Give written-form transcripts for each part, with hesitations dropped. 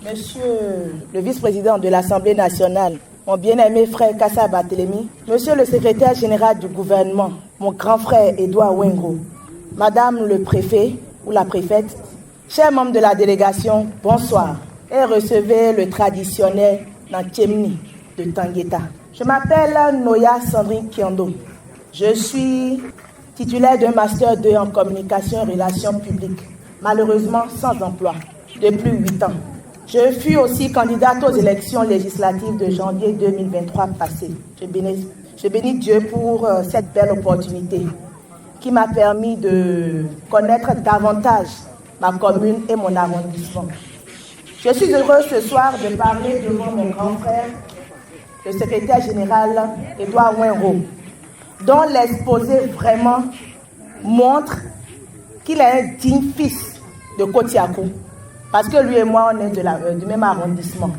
Monsieur le vice-président de l'Assemblée nationale, mon bien-aimé frère Kassa Barthélémy, monsieur le secrétaire général du gouvernement, mon grand frère Edouard Wengo, madame le préfet ou la préfète, chers membres de la délégation, bonsoir et recevez le traditionnel Nantiemni de Tangueta. Je m'appelle Noya Sandrine Kiondo. Je suis titulaire d'un master 2 en communication et relations publiques, malheureusement sans emploi, depuis 8 ans. Je fus aussi candidate aux élections législatives de janvier 2023 passées. Je bénis Dieu pour cette belle opportunité qui m'a permis de connaître davantage ma commune et mon arrondissement. Je suis heureuse ce soir de parler devant mon grand frère, le secrétaire général Edouard Wengo, dont l'exposé vraiment montre qu'il est un digne fils de Kotiakou. Parce que lui et moi, on est du même arrondissement.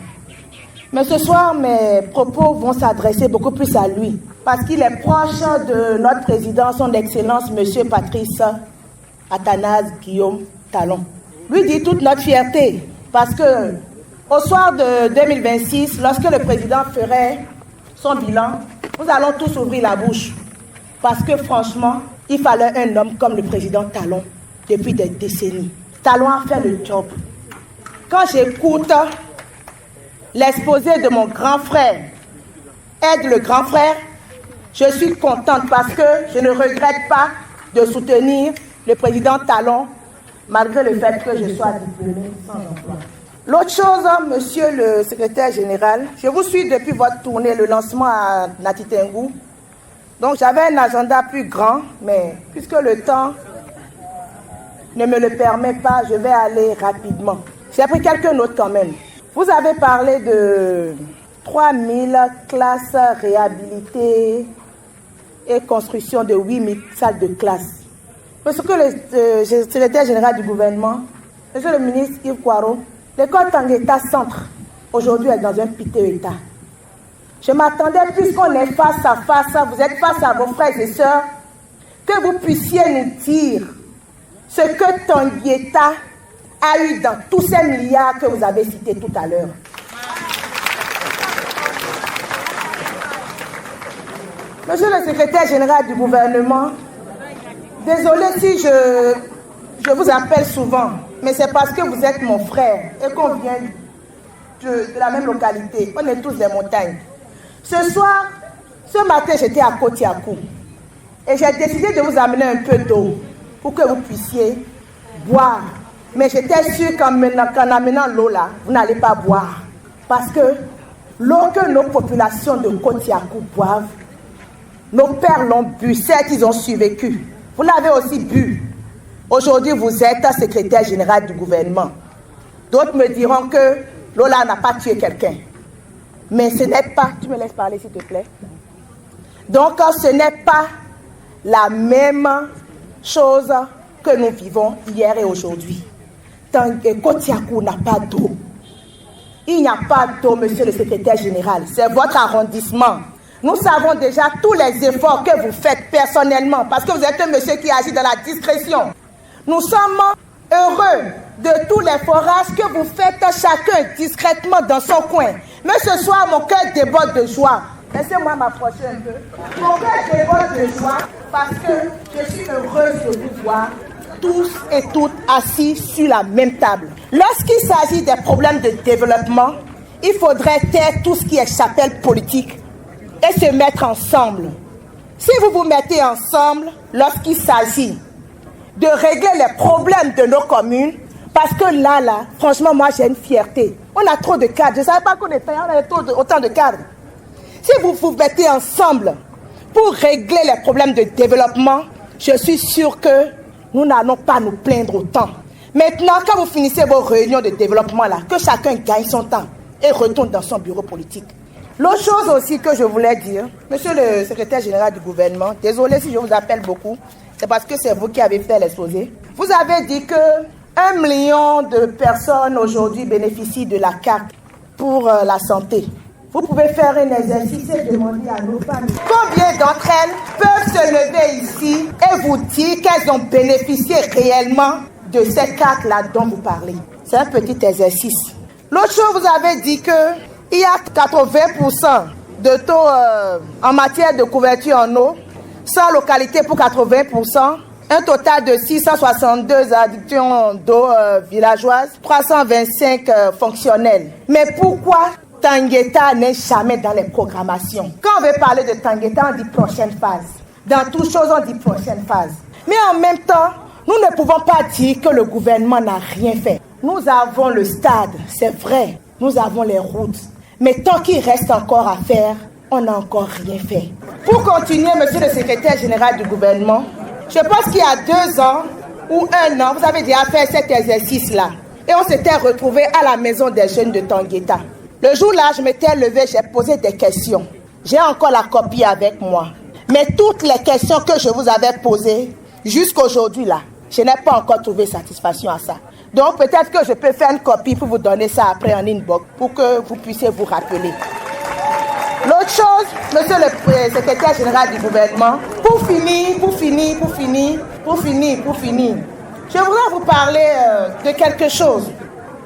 Mais ce soir, mes propos vont s'adresser beaucoup plus à lui. Parce qu'il est proche de notre président, son Excellence, M. Patrice Athanase Guillaume Talon. Lui dit toute notre fierté. Parce que au soir de 2026, lorsque le président ferait son bilan, nous allons tous ouvrir la bouche. Parce que franchement, il fallait un homme comme le président Talon depuis des décennies. Talon a fait le job. Quand j'écoute l'exposé de mon grand frère, Aide le grand frère, je suis contente parce que je ne regrette pas de soutenir le président Talon, malgré le fait que je sois diplômée sans emploi. L'autre chose, monsieur le secrétaire général, je vous suis depuis votre tournée, le lancement à Natitengu. Donc j'avais un agenda plus grand, mais puisque le temps ne me le permet pas, je vais aller rapidement. J'ai pris quelques notes quand même. Vous avez parlé de 3000 classes réhabilitées et construction de 8000 salles de classe. Parce que le secrétaire général du gouvernement, monsieur le ministre Yves Kouaro, l'école Tangueta Centre, aujourd'hui est dans un piteux état. Je m'attendais, puisqu'on est face à face, vous êtes face à vos frères et sœurs, que vous puissiez nous dire ce que Tangueta a eu dans tous ces milliards que vous avez cités tout à l'heure. Monsieur le secrétaire général du gouvernement, désolé si je vous appelle souvent, mais c'est parce que vous êtes mon frère et qu'on vient de la même localité. On est tous des montagnes. Ce matin, j'étais à Kotiakou et j'ai décidé de vous amener un peu d'eau pour que vous puissiez boire. Mais j'étais sûre qu'en amenant l'eau là, vous n'allez pas boire. Parce que l'eau que nos populations de Kotiakou boivent, nos pères l'ont bu, certes ils ont survécu. Vous l'avez aussi bu. Aujourd'hui, vous êtes secrétaire général du gouvernement. D'autres me diront que l'eau là n'a pas tué quelqu'un. Mais ce n'est pas... Tu me laisses parler s'il te plaît. Donc, ce n'est pas la même chose que nous vivons hier et aujourd'hui. Tant que Kotiakou n'a pas d'eau. Il n'y a pas d'eau, monsieur le secrétaire général. C'est votre arrondissement. Nous savons déjà tous les efforts que vous faites personnellement parce que vous êtes un monsieur qui agit dans la discrétion. Nous sommes heureux de tous les forages que vous faites chacun discrètement dans son coin. Mais ce soir, mon cœur déborde de joie. Laissez-moi m'approcher un peu. Mon cœur déborde de joie parce que je suis heureuse de vous voir tous et toutes assis sur la même table. Lorsqu'il s'agit des problèmes de développement, il faudrait taire tout ce qui est chapelle politique et se mettre ensemble. Si vous vous mettez ensemble, lorsqu'il s'agit de régler les problèmes de nos communes, parce que là, franchement, moi j'ai une fierté. On a trop de cadres. Je ne savais pas qu'on était, on avait autant de cadres. Si vous vous mettez ensemble pour régler les problèmes de développement, je suis sûre que nous n'allons pas nous plaindre autant. Maintenant, quand vous finissez vos réunions de développement là, que chacun gagne son temps et retourne dans son bureau politique. L'autre chose aussi que je voulais dire, monsieur le secrétaire général du gouvernement, désolé si je vous appelle beaucoup, c'est parce que c'est vous qui avez fait l'exposé. Vous avez dit que 1 million de personnes aujourd'hui bénéficient de la carte pour la santé. Vous pouvez faire un exercice et demander à nos familles combien d'entre elles peuvent se lever ici et vous dire qu'elles ont bénéficié réellement de cette carte-là dont vous parlez. C'est un petit exercice. L'autre chose, vous avez dit qu'il y a 80% de taux en matière de couverture en eau, 100 localités pour 80%, un total de 662 addictions d'eau villageoises, 325 fonctionnels. Mais pourquoi Tangueta n'est jamais dans les programmations? Quand on veut parler de Tangueta, on dit prochaine phase. Dans toute chose, on dit prochaine phase. Mais en même temps, nous ne pouvons pas dire que le gouvernement n'a rien fait. Nous avons le stade, c'est vrai. Nous avons les routes. Mais tant qu'il reste encore à faire, on n'a encore rien fait. Pour continuer, monsieur le secrétaire général du gouvernement, je pense qu'il y a 2 ans ou 1 an, vous avez déjà fait cet exercice-là. Et on s'était retrouvés à la maison des jeunes de Tangueta. Le jour-là, je m'étais levée, j'ai posé des questions. J'ai encore la copie avec moi. Mais toutes les questions que je vous avais posées, jusqu'aujourd'hui là, je n'ai pas encore trouvé satisfaction à ça. Donc peut-être que je peux faire une copie pour vous donner ça après en inbox, pour que vous puissiez vous rappeler. L'autre chose, monsieur le secrétaire général du gouvernement, pour finir, je voudrais vous parler de quelque chose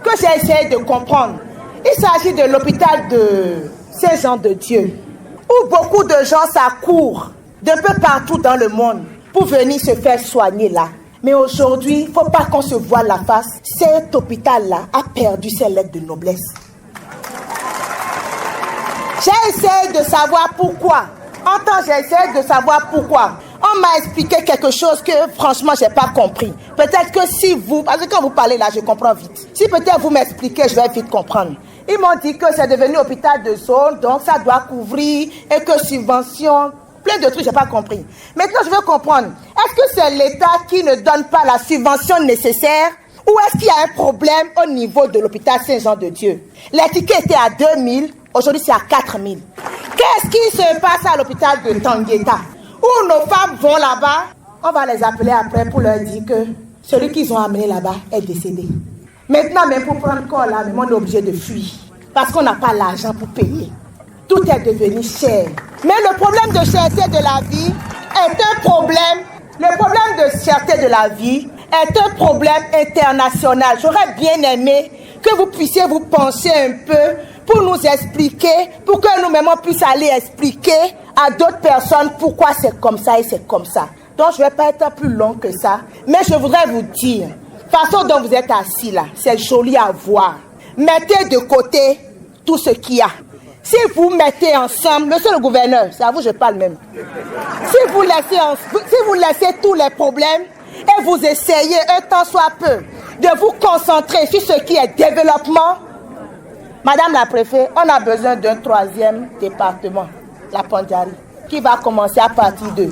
que j'ai essayé de comprendre. Il s'agit de l'hôpital de Saint-Jean-de-Dieu, où beaucoup de gens s'accourent d'un peu partout dans le monde pour venir se faire soigner là. Mais aujourd'hui, il ne faut pas qu'on se voie la face. Cet hôpital-là a perdu ses lettres de noblesse. J'ai essayé de savoir pourquoi. J'ai essayé de savoir pourquoi. On m'a expliqué quelque chose que franchement, je n'ai pas compris. Peut-être que si vous, parce que quand vous parlez là, je comprends vite. Si peut-être vous m'expliquez, je vais vite comprendre. Ils m'ont dit que c'est devenu hôpital de zone, donc ça doit couvrir, et que subvention, plein de trucs, je n'ai pas compris. Maintenant, je veux comprendre. Est-ce que c'est l'État qui ne donne pas la subvention nécessaire ou est-ce qu'il y a un problème au niveau de l'hôpital Saint-Jean-de-Dieu? Les tickets étaient à 2 000, aujourd'hui c'est à 4 000. Qu'est-ce qui se passe à l'hôpital de Tangueta? Où nos femmes vont là-bas, on va les appeler après pour leur dire que celui qu'ils ont amené là-bas est décédé. Maintenant, même pour prendre corps là, on est obligé de fuir parce qu'on n'a pas l'argent pour payer. Tout est devenu cher. Mais le problème de cherté de la vie est un problème. Le problème de cherté de la vie est un problème international. J'aurais bien aimé que vous puissiez vous pencher un peu pour nous expliquer, pour que nous-mêmes on puisse aller expliquer à d'autres personnes pourquoi c'est comme ça et c'est comme ça. Donc je ne vais pas être plus long que ça, mais je voudrais vous dire, la façon dont vous êtes assis là, c'est joli à voir. Mettez de côté tout ce qu'il y a. Si vous mettez ensemble, monsieur le gouverneur, c'est à vous que je parle même. Si vous laissez tous les problèmes et vous essayez un temps soit peu de vous concentrer sur ce qui est développement, madame la préfète, on a besoin d'un 3e département, la Pandjari, qui va commencer à partir de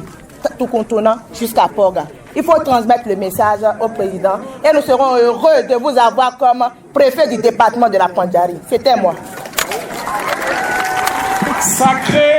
Tukuntuna jusqu'à Porga. Il faut transmettre le message au président et nous serons heureux de vous avoir comme préfet du département de la Pandjari. C'était moi. Sacré